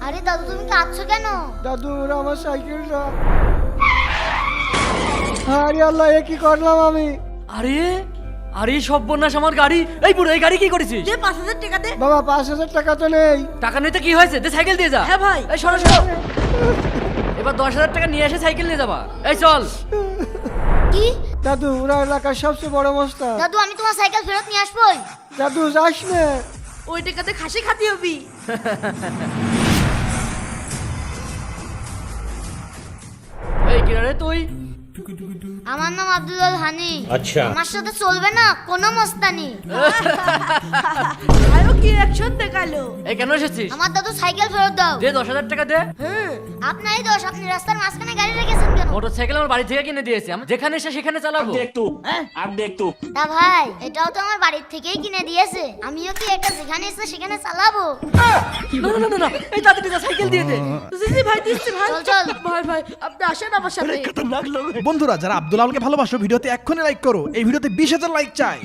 আরে দাদু তুমি কাঁদছো কেন? দাদু ওরা আমার সাইকেলটা। আরে আল্লাহ, এ কি করলাম আমি? আরে আরে সর্বনাশ, আমার গাড়ি! এই বুড়ো, এই গাড়ি কি করেছিস? দে 5000 টাকা দে। বাবা 5000 টাকা তো নেই। টাকা নিতে কি হয়েছে? দে সাইকেল দিয়ে যা। হ্যাঁ ভাই। এই সরো সরো, এবার 10,000 টাকা নিয়ে এসে সাইকেল নিয়ে যাবা। এই চল। কি? দাদু ওরা এলাকার সবচেয়ে বড় মস্তান। দাদু আমি তোমার সাইকেল ফেরত নিয়ে আসবোই। দাদু যাস না। ওই টাকাতে খাসি খাতি হবি। এই কি রে তুই? আমার নাম আব্দুল হানি। আচ্ছা, আমার সাথে চলবে না কোনো মস্তানি। আরো কি অ্যাকশন দেখালো। এই কেন এসেছিস? আমার দাদু সাইকেল ফেরত দাও। দে 10,000 টাকা দে। আপনারই দোষ, আপনি রাস্তার মাঝখানে গাড়ি রেখেছেন কেন? মোটরসাইকেল আমার বাড়ি থেকে কিনে দিয়েছি, আমি যেখানে এসে সেখানে চালাবো। তা ভাই এটাও তো আমার বাড়ির থেকেই কিনে দিয়েছে, আমিও কি এটা যেখানে এসে সেখানে চালাবো? না না না না, এই তাড়াতাড়ি যা, সাইকেল দিয়ে দে। জি ভাই দিচ্ছি ভাই। চল চল। ভাই ভাই আপনি আসেন আমার সাথে। বন্ধুরা যারা আব্দুল আলকে ভালোবাসো ভিডিওতে এক্ষুনি লাইক করো, এই ভিডিওতে 20,000 লাইক চাই।